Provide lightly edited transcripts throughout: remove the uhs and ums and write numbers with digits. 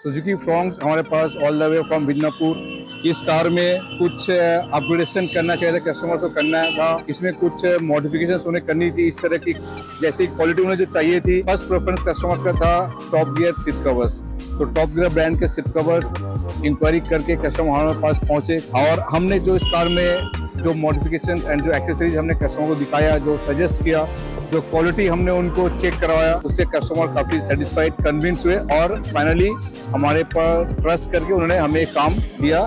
Suzuki Fronx हमारे पास all the way from Midnapore. इस कार में कुछ अपग्रेडेशन करना चाहिए था, कस्टमर्स को करना था, इसमें कुछ मॉडिफिकेशन उन्हें करनी थी इस तरह की, जैसी क्वालिटी उन्हें जो चाहिए थी। फर्स्ट प्रेफरेंस कस्टमर्स का था टॉप गियर सीट कवर्स। तो टॉप गियर ब्रांड के सीट कवर्स इंक्वायरी करके कस्टमर हमारे पास पहुंचे और हमने जो इस कार में जो मॉडिफिकेशन एंड जो एक्सेसरीज हमने कस्टमर को दिखाया, जो सजेस्ट किया, जो क्वालिटी हमने उनको चेक करवाया, उससे कस्टमर काफी सेटिस्फाइड, कन्विंस हुए और फाइनली हमारे पर ट्रस्ट करके उन्होंने हमें एक काम दिया।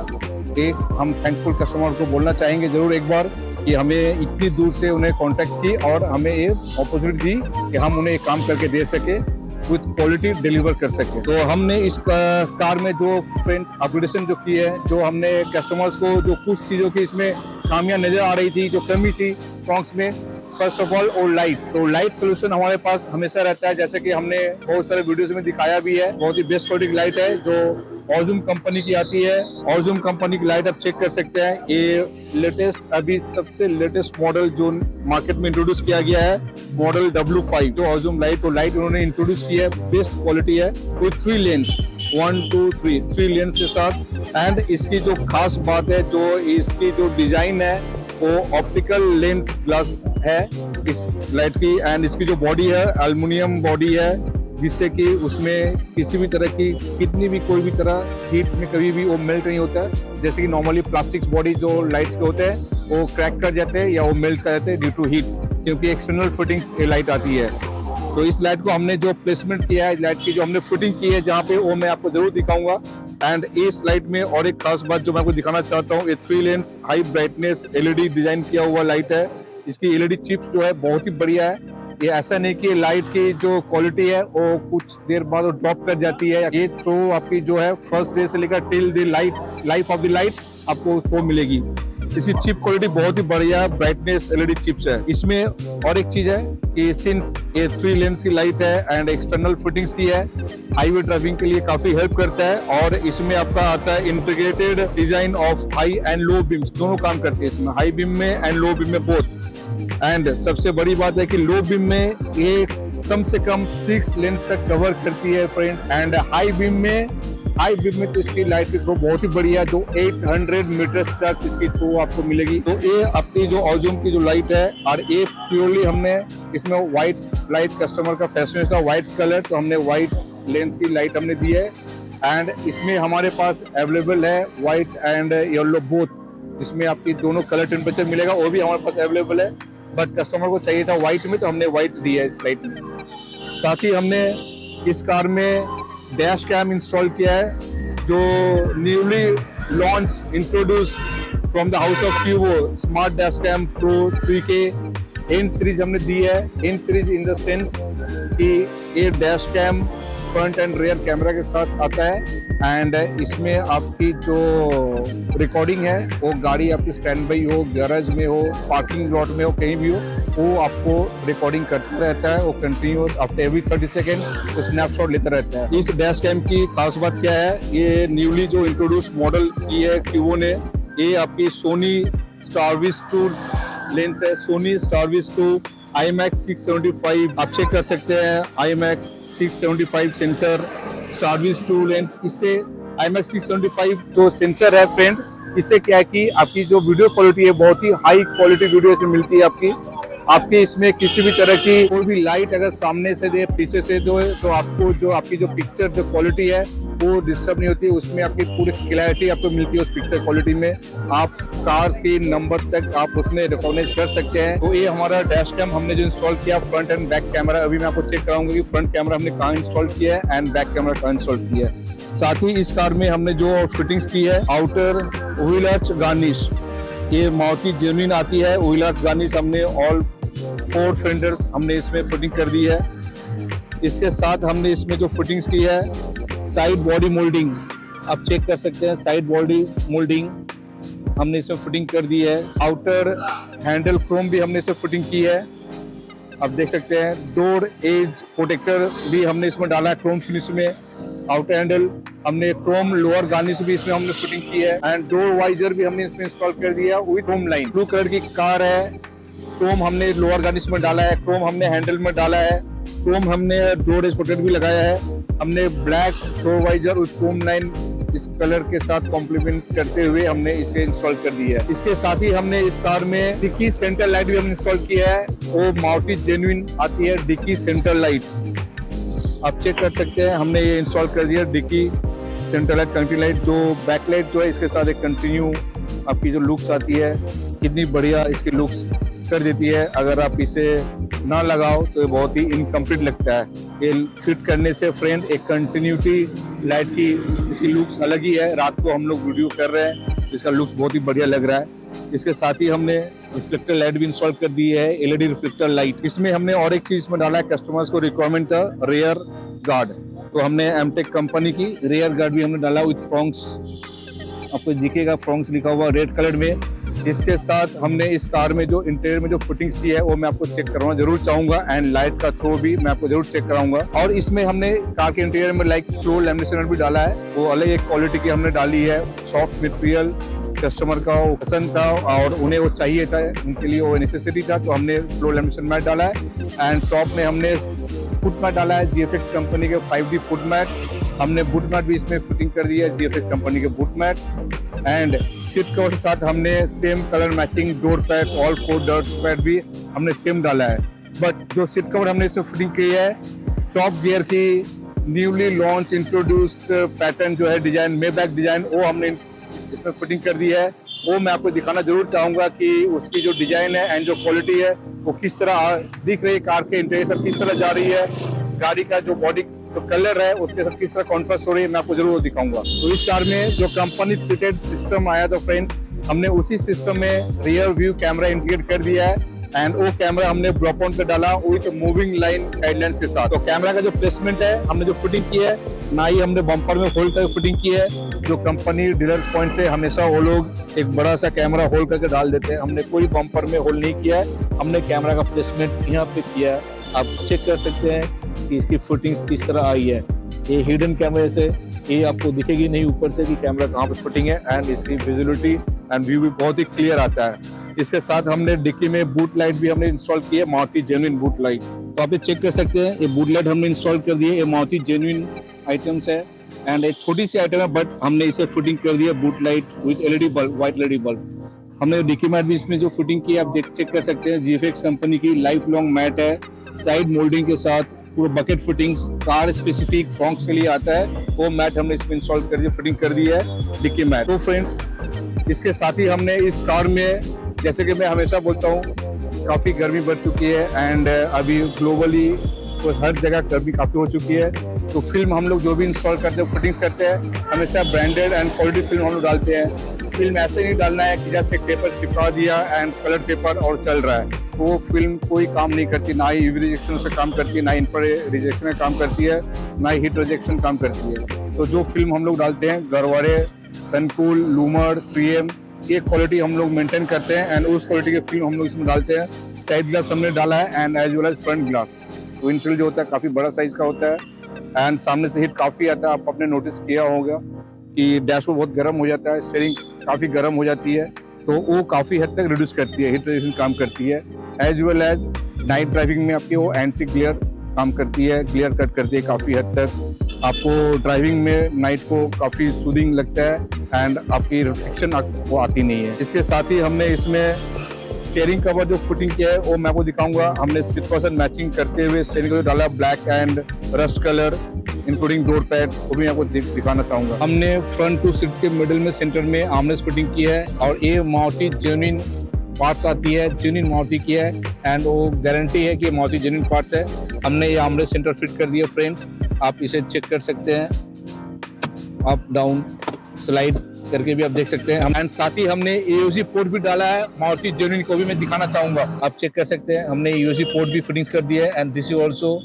एक हम थैंकफुल कस्टमर को बोलना चाहेंगे जरूर एक बार कि हमें इतनी दूर से उन्हें कांटेक्ट की और हमें ये अपॉर्चुनिटी दी कि हम उन्हें एक काम करके दे सके, कुछ क्वालिटी डिलीवर कर सके। तो हमने इस कार में जो फ्रेंड्स अपग्रेडेशन जो की है, जो हमने कस्टमर्स को जो कुछ चीज़ों की इसमें खामियां नजर आ रही थी, जो कमी थी फ्रॉन्क्स में, फर्स्ट ऑफ ऑल और लाइट। तो लाइट सोल्यूशन हमारे पास हमेशा रहता है, जैसे कि हमने बहुत सारे वीडियोस में दिखाया भी है। बहुत ही बेस्ट क्वालिटी की लाइट है जो ऑजूम कंपनी की आती है। ऑजूम कंपनी की लाइट आप चेक कर सकते हैं। ये लेटेस्ट, अभी सबसे लेटेस्ट मॉडल जो मार्केट में इंट्रोड्यूस किया गया है, मॉडल W5 जो ऑजूम लाइट, तो लाइट उन्होंने इंट्रोड्यूस की है। बेस्ट क्वालिटी है विथ 3 लेंस, 1 2 3 लेंस के साथ। एंड इसकी जो खास बात है, जो इसकी जो डिजाइन है वो ऑप्टिकल लेंस ग्लास है इस लाइट की। एंड इसकी जो बॉडी है एल्युमिनियम बॉडी है, जिससे कि उसमें किसी भी तरह की कितनी भी कोई भी तरह हीट में कभी भी वो मेल्ट नहीं होता है। जैसे कि नॉर्मली प्लास्टिक्स बॉडी जो लाइट्स के होते हैं वो क्रैक कर जाते हैं या वो मेल्ट कर जाते हैं ड्यू टू हीट, क्योंकि एक्सटर्नल फिटिंग्स लाइट आती है। तो इस लाइट को हमने जो प्लेसमेंट किया है, लाइट की जो हमने फिटिंग की है जहाँ पे, वो मैं आपको जरूर दिखाऊंगा। एंड इस लाइट में और एक खास बात जो मैं आपको दिखाना चाहता हूँ, ये 3 lens high brightness LED design किया हुआ लाइट है। इसकी LED चिप्स जो है बहुत ही बढ़िया है। ये ऐसा नहीं कि लाइट की जो क्वालिटी है वो कुछ देर बाद वो ड्रॉप कर जाती है। ये थ्रो आपकी जो है फर्स्ट डे से लेकर till the life of the light आपको थ्रो मिलेगी। इसकी चिप क्वालिटी बहुत ही बढ़िया ब्राइटनेस LED चिप्स है। इसमें और एक चीज है कि सिंस ये 3 लेंस की लाइट है एंड एक्सटर्नल फिटिंग्स की है, हाईवे ड्राइविंग के लिए काफी हेल्प करता है। और इसमें आपका आता है integrated design of high and low beams, दोनों काम करते हैं इसमें, हाई बीम में एंड लो बीम में बोथ। एंड सबसे बड़ी बात है कि लो बीम में ये कम से कम 6 लेंस तक कवर करती है फ्रेंड्स। एंड हाई बीम में तो इसकी लाइट की थ्रो बहुत ही बढ़िया है, जो 800 मीटर्स तक इसकी थ्रो आपको मिलेगी। तो ये अपनी जो ऑजूम की जो लाइट है, और ये प्योरली हमने इसमें व्हाइट लाइट, कस्टमर का फैशन था व्हाइट कलर, तो हमने व्हाइट लेंस की लाइट हमने दी है। एंड इसमें हमारे पास अवेलेबल है व्हाइट एंड येलो बोथ, जिसमें आपकी दोनों कलर टेम्परेचर मिलेगा, वो भी हमारे पास अवेलेबल है। बट कस्टमर को चाहिए था व्हाइट में, तो हमने व्हाइट दी है इस लाइट में। साथ ही हमने इस कार में डैश कैम इंस्टॉल किया है, जो newly launch introduce from the house of Qubo, smart dash cam pro 3K N series हमने दी है। N series in the sense कि ये dash cam front and rear camera के साथ आता है। एंड इसमें आपकी जो रिकॉर्डिंग है वो गाड़ी आपकी स्टैंड बाई हो, गैरेज में हो, पार्किंग लॉट में हो, कहीं भी हो, वो आपको रिकॉर्डिंग करता रहता है। वो continuous after every 30 seconds snapshot लेता रहता है। इस डैश कैम की खास बात क्या है, ये न्यूली जो इंट्रोड्यूस मॉडल की है क्यूबो ने, ये आपकी सोनी स्टारविज 2 लेंस है, सोनी स्टारविज 2 IMAX 675 आप चेक कर सकते हैं। IMAX 675 sensor, Starvis 2 lens. इससे IMAX 675 जो सेंसर है फ्रेंड, इससे क्या है कि आपकी जो वीडियो क्वालिटी है बहुत ही हाई क्वालिटी वीडियो इसमें मिलती है आपकी इसमें किसी भी तरह की कोई भी लाइट अगर सामने से दे, पीछे से दो, तो आपको जो आपकी जो पिक्चर जो क्वालिटी है वो डिस्टर्ब नहीं होती। उसमें आपकी पूरी क्लैरिटी आपको मिलती है उस पिक्चर क्वालिटी में। आप कार्स की नंबर तक आप उसमें रिकॉग्नाइज कर सकते हैं। तो ये हमारा डैश कैम हमने जो इंस्टॉल किया, फ्रंट एंड बैक कैमरा, अभी मैं आपको चेक कराऊंगा कि फ्रंट कैमरा हमने कहाँ इंस्टॉल किया है एंड बैक कैमरा कहाँ इंस्टॉल किया है। साथ ही इस कार में हमने जो फिटिंग्स की है, आउटर व्हील आर्च गार्निश, ये मारुति जेन्युइन आती है। व्हील आर्च गार्निश हमने ऑल 4 फेंडर्स हमने इसमें फिटिंग कर दी है। इसके साथ हमने इसमें जो फिटिंग्स की है, साइड बॉडी मोल्डिंग आप चेक कर सकते हैं, साइड बॉडी मोल्डिंग हमने इसमें फिटिंग कर दी है। आउटर हैंडल क्रोम भी हमने इसमें फिटिंग की है, आप देख सकते हैं। डोर एज प्रोटेक्टर भी हमने इसमें डाला है क्रोम फिनिश में। आउटर हैंडल हमने क्रोम लोअर गार्निश भी इसमें हमने फिटिंग की है। एंड डोर वाइजर भी हमने इसमें इंस्टॉल कर दिया with Chrome line. Blue colour की कार है, क्रोम हमने लोअर गार्निश में डाला है, क्रोम हमने हैंडल में डाला है, क्रोम हमने डोर एज प्रोटेक्टर भी लगाया है। हमने ब्लैक प्रोवाइजर उस फोम 9 इस कलर के साथ कॉम्प्लीमेंट करते हुए हमने इसे इंस्टॉल कर दिया है। इसके साथ ही हमने इस कार में डिक्की सेंटर लाइट भी हमने इंस्टॉल किया है। वो मारुति जेन्युइन आती है डिक्की सेंटर लाइट, आप चेक कर सकते हैं। हमने ये इंस्टॉल कर दिया dickey centre light, continue light, जो बैक लाइट जो है इसके साथ एक कंटिन्यू आपकी जो लुक्स आती है, कितनी बढ़िया इसकी लुक्स कर देती है। अगर आप इसे ना लगाओ तो ये बहुत ही इनकम्प्लीट लगता है। ये फिट करने से फ्रेंड एक कंटिन्यूटी लाइट की इसकी लुक्स अलग ही है। रात को हम लोग वीडियो कर रहे हैं, इसका लुक्स बहुत ही बढ़िया लग रहा है। इसके साथ ही हमने रिफ्लेक्टर लाइट भी इंस्टॉल कर दी है, एलईडी रिफ्लेक्टर लाइट। इसमें हमने और एक चीज में डाला है, कस्टमर्स को रिक्वायरमेंट था रेयर गार्ड, तो हमने एमटेक कंपनी की रेयर गार्ड भी हमने डाला विथ फ्रॉन्क्स, आपको दिखेगा फ्रॉन्क्स लिखा हुआ रेड कलर में। इसके साथ हमने इस कार में जो इंटीरियर में जो फिटिंग्स की है वो मैं आपको चेक करवाना जरूर चाहूंगा, एंड लाइट का थ्रो भी मैं आपको जरूर चेक कराऊंगा। और इसमें हमने कार के इंटीरियर में लाइक फ्लोर लैमिनेशन भी डाला है, वो अलग एक क्वालिटी की हमने डाली है। सॉफ्ट मटेरियल कस्टमर का वो पसंद था और उन्हें वो चाहिए था, उनके लिए वो नेसेसिटी था, तो हमने फ्लोर लैमिनेशन मैट डाला है। एंड टॉप में हमने फुट मैट डाला है GFX कंपनी के 5D फुट मैट। हमने बूट मैट भी इसमें फिटिंग कर दी है, GFX कंपनी के boot mat. And seat cover के साथ हमने same colour matching door pads, all 4 डर्ट्स पैड भी हमने सेम डाला है। बट जो सीट कवर हमने इसमें फिटिंग की है, टॉप गियर की न्यूली लॉन्च इंट्रोड्यूस्ड पैटर्न जो है डिजाइन, मेबैक डिजाइन, वो हमने इसमें फिटिंग कर दी है। वो मैं आपको दिखाना जरूर चाहूंगा कि उसकी जो डिजाइन है एंड जो क्वालिटी है वो किस तरह दिख रही है, कार के इंटीरियर से किस तरह जा रही है, गाड़ी का जो बॉडी जो कलर है उसके साथ किस तरह कॉन्ट्रास्ट हो रही है, मैं आपको जरूर दिखाऊंगा। तो इस कार में जो कंपनी फिटेड सिस्टम आया था फ्रेंड्स, हमने उसी सिस्टम में रियर व्यू कैमरा इंटीग्रेट कर दिया है। एंड वो कैमरा हमने ब्लॉक ऑन पे डाला विद मूविंग लाइन गाइडलाइंस के साथ। तो कैमरा का जो प्लेसमेंट है हमने जो फिटिंग की है, ना ही हमने बम्पर में होल्ड करके फिटिंग की है। जो कंपनी डीलर्स पॉइंट से हमेशा वो लोग एक बड़ा सा कैमरा होल्ड करके डाल देते हैं, हमने कोई बम्पर में होल्ड नहीं किया है। हमने कैमरा का प्लेसमेंट यहाँ पे किया है, आप चेक कर सकते हैं कि इसकी फिटिंग किस तरह आई है। ये हिडन कैमरे से ये आपको दिखेगी नहीं ऊपर से कि कैमरा कहाँ पे फिटिंग है, एंड इसकी विजिबिलिटी एंड व्यू भी बहुत ही क्लियर आता है। इसके साथ हमने डिक्की में बूट लाइट भी हमने इंस्टॉल की है, मारुति जेन्युइन बूट लाइट। तो आप ये चेक कर सकते हैं, ये बूट लाइट हमने इंस्टॉल कर दी है। ये मारुति जेन्युइन आइटम्स है एंड एक छोटी सी आइटम है, बट हमने इसे फिटिंग कर दी है boot light with LED bulb, white LED bulb. हमने डिक्की मैट भी इसमें जो फिटिंग की है आप चेक कर सकते हैं, GFX कंपनी की लाइफ लॉन्ग मैट है, साइड मोल्डिंग के साथ पूरा bucket fittings, car specific Fronx के लिए आता है, वो मैट हमने इसमें इंस्टॉल कर दिया, फिटिंग कर दी है डिक्की मैट। तो फ्रेंड्स इसके साथ ही हमने इस कार में, जैसे कि मैं हमेशा बोलता हूँ, काफ़ी गर्मी बढ़ चुकी है एंड अभी ग्लोबली तो हर जगह गर्मी काफ़ी हो चुकी है। तो फिल्म हम लोग जो भी इंस्टॉल करते हैं, फिटिंग्स करते हैं, हमेशा ब्रांडेड एंड क्वालिटी फिल्म हम लोग डालते हैं। फिल्म ऐसे नहीं डालना है कि जस्ट एक पेपर चिपका दिया एंड कलर पेपर और चल रहा है, तो वो फिल्म कोई काम नहीं करती, ना ही UV रिजेक्शन से काम करती है, ना इंफ्रारेड रिजेक्शन में काम करती है, ना ही हीट रिजेक्शन काम करती है। तो जो फिल्म हम लोग डालते हैं, गरवारे, सनकूल, लूमर, 3M, ये क्वालिटी हम लोग मेंटेन करते हैं एंड उस क्वालिटी के फिल्म हम लोग इसमें डालते हैं। साइड ग्लास हमने डाला है and as well as front glass. Windshield जो होता है काफ़ी बड़ा साइज का होता है एंड सामने से हीट काफ़ी आता है। आप आपने नोटिस किया होगा कि डैशबोर्ड बहुत गर्म हो जाता है, स्टीयरिंग काफ़ी गर्म हो जाती है, तो वो काफ़ी हद तक रिड्यूस करती है, हीट रेजिस्टेंस काम करती है। As well as night driving में आपकी वो एंटी ग्लेयर काम करती है, ग्लेयर कट करती है काफ़ी हद तक। आपको ड्राइविंग में नाइट को काफ़ी सूदिंग लगता है एंड आपकी रिफ्लेक्शन वो आती नहीं है। इसके साथ ही हमने इसमें स्टीयरिंग कवर जो फिटिंग किया है वो मैं आपको दिखाऊंगा। हमने 6% मैचिंग करते हुए स्टीयरिंग कवर डाला, black and rust colour including door pads, वो भी आपको दिखाना चाहूंगा। हमने फ्रंट 2 सीट्स के मिडिल में सेंटर में आर्मरेस्ट फिटिंग की है और ये मारुति जेन्युइन पार्ट्स आती है, जेन्युइन मारुति की है एंड वो गारंटी है कि मारुति जेन्युइन पार्ट्स है। हमने ये आर्मरेस्ट सेंटर फिट कर दिया फ्रेंड्स, आप इसे चेक कर सकते हैं, अप डाउन स्लाइड करके भी आप देख सकते हैं। एंड साथ ही हमने AOC पोर्ट भी डाला है मारुति जेन्युइन को भी मैं दिखाना चाहूंगा, आप चेक कर सकते हैं। हमने AOC पोर्ट भी फिटिंग कर दिया है and this is also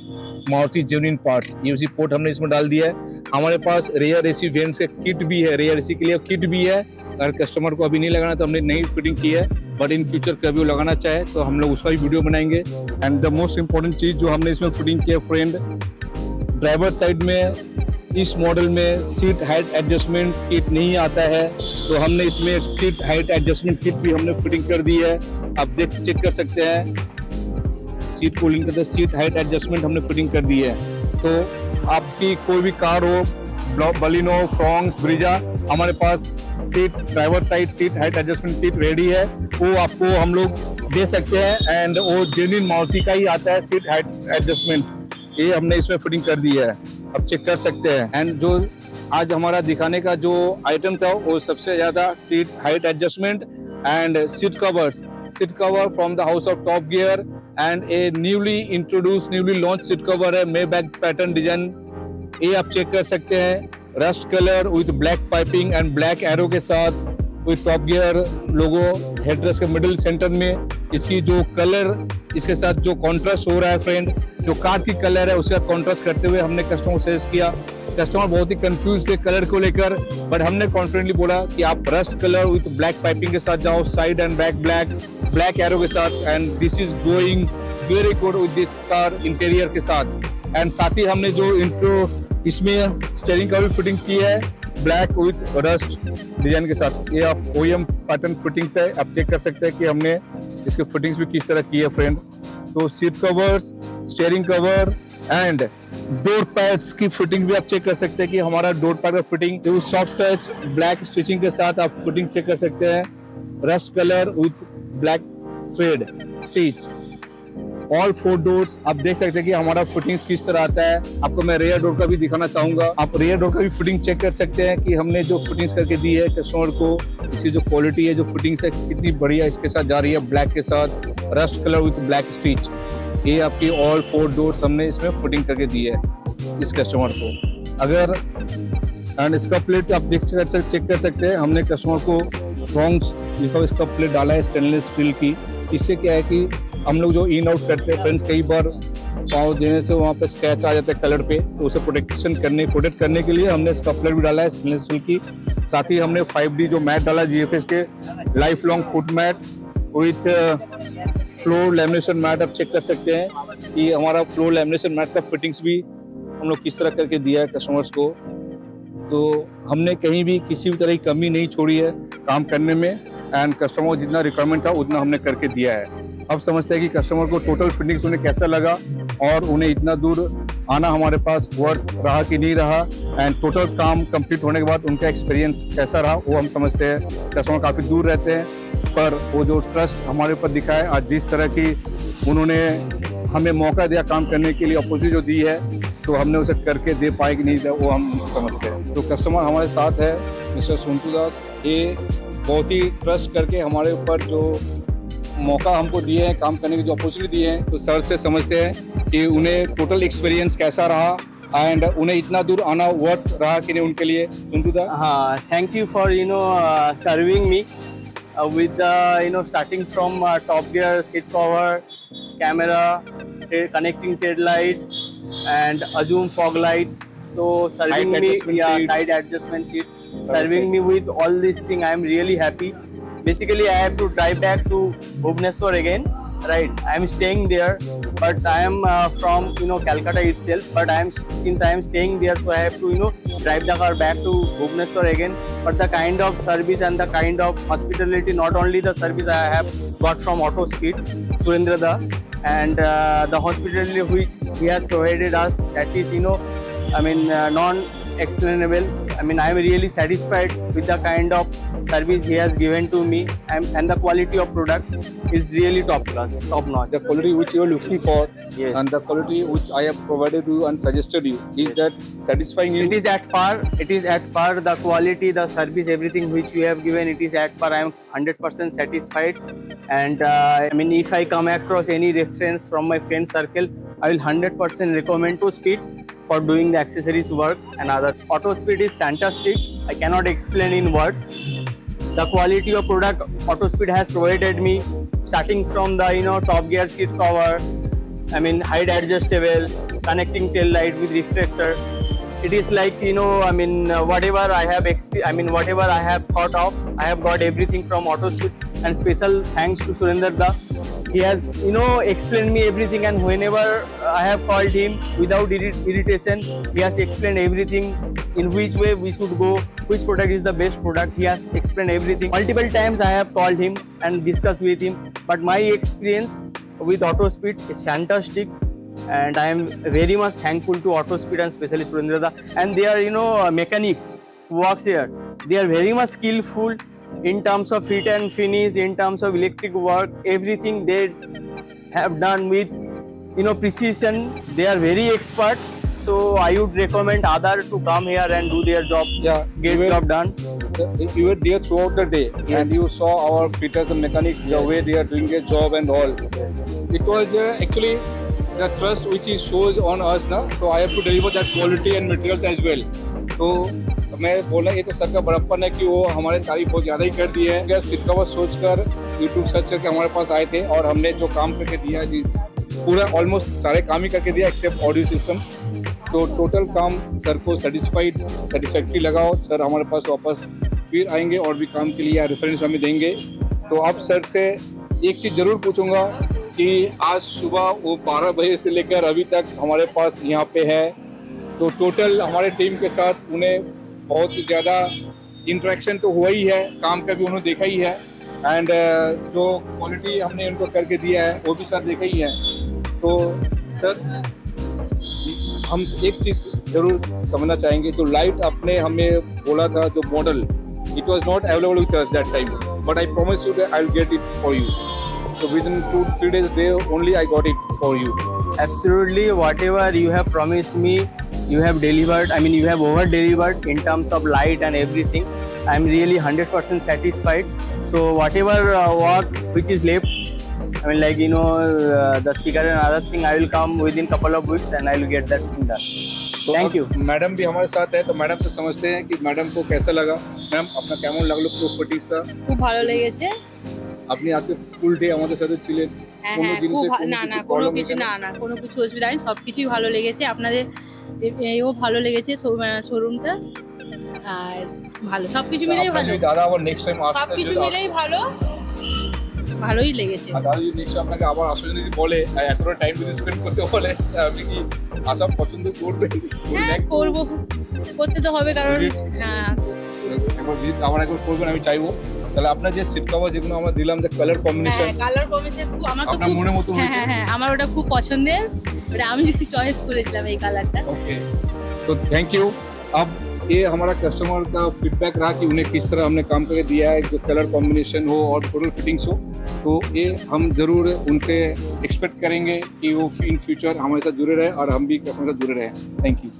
Maruti genuine parts. AOC port हमने इसमें डाल दिया है। हमारे पास रेयर AC वेरिएंट्स के किट भी है, रेयर AC के लिए किट भी है। अगर कस्टमर को अभी नहीं लगाना तो हमने नई फिटिंग की है, बट इन फ्यूचर कभी वो लगाना चाहे तो हम लोग उसका भी वीडियो बनाएंगे। एंड द मोस्ट इंपॉर्टेंट चीज जो हमने इसमें फिटिंग की है फ्रेंड, ड्राइवर साइड में इस मॉडल में सीट हाइट एडजस्टमेंट किट नहीं आता है, तो हमने इसमें सीट हाइट एडजस्टमेंट किट भी हमने फिटिंग कर दी है। आप चेक कर सकते हैं, सीट कूलिंग करते सीट हाइट एडजस्टमेंट हमने फिटिंग कर दी है। तो आपकी कोई भी कार हो, बलिनो, फ्रॉन्क्स, ब्रीजा, हमारे पास seat, driver side seat height adjustment seat ready है, वो आपको हम लोग दे सकते हैं। एंड वो जेन्युइन मारुति का ही आता है सीट हाइट एडजस्टमेंट, ये हमने इसमें फिटिंग कर दी है, आप चेक कर सकते हैं। एंड जो आज हमारा दिखाने का जो आइटम था वो सबसे ज्यादा seat height adjustment and seat cover from the house of top gear and A newly launch seat cover है, मेबैक पैटर्न डिजाइन, ये आप चेक कर सकते हैं। Rust colour with black piping and black arrow के साथ with top gear logo, headrest के middle centre में इसकी जो कलर, इसके साथ जो कॉन्ट्रास्ट हो रहा है फ्रेंड, जो कार की कलर है उसके साथ कॉन्ट्रास्ट करते हुए हमने कस्टमर को सजेस्ट किया। कस्टमर बहुत ही कंफ्यूज थे कलर को लेकर, बट हमने कॉन्फिडेंटली बोला कि आप rust colour with black piping के साथ जाओ, side and back black arrow के साथ, and this is going very good with this car interior के साथ। एंड साथ ही हमने जो इंट्रो इसमें स्टीयरिंग का भी फिटिंग की है ब्लैक विद रस्ट डिजाइन के साथ, ये आप OEM पैटर्न फिटिंग्स है, आप चेक कर सकते हैं कि हमने इसके फिटिंग्स भी किस तरह की है फ्रेंड। तो seat covers, steering cover and door pads की फिटिंग भी आप चेक कर सकते हैं कि हमारा डोर पैड का fitting soft touch black stitching के साथ आप फिटिंग चेक कर सकते हैं। Rust colour with black thread stitch, all 4 doors आप देख सकते हैं कि हमारा फिटिंग्स किस तरह आता है। आपको मैं रेयर डोर का भी दिखाना चाहूंगा, आप रेयर डोर का भी फिटिंग चेक कर सकते हैं कि हमने जो फिटिंग्स करके दी है कस्टमर को, इसकी जो क्वालिटी है, जो फिटिंग्स है कितनी बढ़िया इसके साथ जा रही है, ब्लैक के साथ rust colour with black stitch. ये आपकी ऑल 4 डोर्स हमने इसमें फिटिंग करके दी है इस कस्टमर को। अगर एंड इसका प्लेट आप चेक कर सकते हैं, हमने कस्टमर को फ्रॉन्क्स लिखा इसका प्लेट डाला है स्टेनलेस स्टील की। इससे क्या है कि हम लोग जो इन आउट करते हैं फ्रेंड्स, कई बार पाँव देने से वहाँ पे स्क्रैच आ जाता है कलर पे, तो उसे प्रोटेक्ट करने के लिए हमने इसका प्लेट भी डाला है स्टेनलेस स्टील की। साथ ही हमने 5D जो मैट डाला GFS के life long foot mat with floor lamination mat, आप चेक कर सकते हैं कि हमारा फ्लोर लैमिनेशन मैट का फिटिंग्स भी हम लोग किस तरह करके दिया है कस्टमर्स को। तो हमने कहीं भी किसी भी तरह की कमी नहीं छोड़ी है काम करने में, एंड कस्टमर को जितना रिक्वायरमेंट था उतना हमने करके दिया है। अब समझते हैं कि कस्टमर को टोटल फिटिंग्स उन्हें कैसा लगा और उन्हें इतना दूर आना हमारे पास वर्थ रहा कि नहीं रहा, एंड टोटल काम कंप्लीट होने के बाद उनका एक्सपीरियंस कैसा रहा वो हम समझते हैं। कस्टमर काफ़ी दूर रहते हैं, पर वो जो ट्रस्ट हमारे ऊपर दिखा है, आज जिस तरह की उन्होंने हमें मौका दिया काम करने के लिए, अपॉर्चुनिटी जो दी है, तो हमने उसे करके दे पाए कि नहीं दिया वो हम समझते हैं। तो कस्टमर हमारे साथ है मिस्टर सोनटू दास, ये बहुत ही ट्रस्ट करके हमारे ऊपर जो मौका हमको दिए हैं, काम करने की जो अपॉर्चुनिटी दी है, तो सर से समझते हैं कि उन्हें टोटल एक्सपीरियंस कैसा रहा एंड उन्हें इतना दूर आना वर्थ रहा कि नहीं उनके लिए। सोनटू दा, हाँ, thank you for serving me with the starting from top gear, seat cover, camera, connecting tail light and Azum fog light. So serving me, side adjustment seat, serving me with all these things. I am really happy. Basically, I have to drive back to Bhubaneswar again. Right, I am staying there, but I am from Calcutta itself. But since I am staying there, so I have to drive the car back to Bhubaneswar again. But the kind of service and the kind of hospitality, not only the service I have got from Autospeed, Surendra da, and the hospitality which he has provided us, that is non-explainable. I mean, I am really satisfied with the kind of service he has given to me, and the quality of product is really top class, top notch. the quality which you are looking for, Yes. and the quality which I have provided you and suggested you, is that satisfying you? It is at par. It is at par. The quality, the service, everything which you have given, it is at par. I am 100% satisfied. And if I come across any reference from my friend circle, I will 100% recommend to Speed for doing the accessories work and other. Autospeed is fantastic. I cannot explain in words. The quality of product Autospeed has provided me, starting from the top gear seat cover, height adjustable, connecting tail light with reflector. It is like whatever I have whatever I have thought of, I have got everything from Autospeed. And special thanks to Surendra da. He has explained me everything, and whenever I have called him without irritation, he has explained everything, in which way we should go, which product is the best product. He has explained everything. Multiple times I have called him and discussed with him, but my experience with Autospeed is fantastic. and I am very much thankful to Auto Speed and especially Surendra da, and they are, you know, mechanics who works here. They are very much skillful in terms of fit and finish, in terms of electric work, everything they have done with, you know, precision. They are very expert. So I would recommend other to come here and do their job, Yeah, get you were- job done. You were there throughout the day, Yes. and you saw our fitters and mechanics, the Yes. way they are doing their job and all. It was actually the trust which he shows on us ना, so I have to deliver that quality and materials as well. तो मैं बोला ये तो sir का बड़प्पन है कि वो हमारे तारीफ बहुत ज़्यादा ही कर दी है। अगर सीट कवर सोच कर यूट्यूब सर्च करके हमारे पास आए थे और हमने जो काम करके दिया जिस पूरा ऑलमोस्ट सारे काम ही करके दिया एक्सेप्ट ऑडियो सिस्टम्स। तो टोटल काम सर को सेटिस्फैक्ट्री लगा और सर हमारे पास वापस फिर आएंगे और भी काम के लिए रेफरेंस हमें देंगे। तो अब सर से एक चीज़ ज़रूर पूछूंगा कि आज सुबह वो 12 बजे से लेकर अभी तक हमारे पास यहाँ पे है, तो टोटल हमारे टीम के साथ उन्हें बहुत ज़्यादा इंटरेक्शन तो हुआ ही है, काम का भी उन्होंने देखा ही है, एंड जो क्वालिटी हमने उनको करके दिया है वो भी सर देखा ही है। तो सर हम एक चीज़ ज़रूर समझना चाहेंगे, जो लाइट आपने हमें बोला था जो model, it was not available with us that time, but I promise you that I will get it for you. So within 2-3 days only I got it for you. Absolutely, whatever you have promised me, you have delivered. I mean, you have over delivered in terms of light and everything. I'm really 100% satisfied. So whatever work which is left, I mean, like, you know, the speaker and other thing, I will come within couple of weeks and I will get that thing done. तो Thank you. Madam भी हमारे साथ है, तो madam से समझते हैं कि मैडम को कैसा लगा। मैम अपना কেমন লাগলো প্রপার্টিসটা? খুব ভালো লেগেছে। আপনি আজকে ফুল ডে আমাদের সাথে ছিলেন, হ্যাঁ কোনো হ্যাঁ, জিনিসে খুব কোনো কিছু কোনো কিছু অসুবিধা নেই, সব কিছুই ভালো লেগেছে। আপনাদের এও ভালো লেগেছে শোরুমটা, আর ভালো সব কিছু মিলেই ভালো, দাদা আবার নেক্সট টাইম আসতে সব কিছু মিলেই ভালোই লেগেছে। দাদা যদি নেক্সট আপনাকে আবার আসলে যদি বলে এতটা টাইম যদি স্পেন্ড করতে বলে, আপনি কি আসা পছন্দ করবেন? হ্যাঁ করবো, করতে তো হবে, কারণ হ্যাঁ একবার ভিজিট আবার একবার করবেন আমি চাইবো। তাহলে আপনার যে সিট কভার যেগুলো আমরা দিলাম, যে কালার কম্বিনেশন, কালার কম্বিনেশন আমার তো আপনার খুব মনের মতো হ্যাঁ হ্যাঁ আমার ওটা খুব পছন্দের, ওটা আমি চয়েস করেছিলাম এই কালারটা। ओके, तो थैंक यू। अब ये हमारा कस्टमर का फीडबैक रहा कि उन्हें किस तरह हमने काम करके दिया है, जो कलर कॉम्बिनेशन हो और टोटल फिटिंग्स हो, तो ये हम ज़रूर उनसे एक्सपेक्ट करेंगे कि वो इन फ्यूचर हमारे साथ जुड़े रहे और हम भी कस्टमर के साथ जुड़े रहे। Thank you.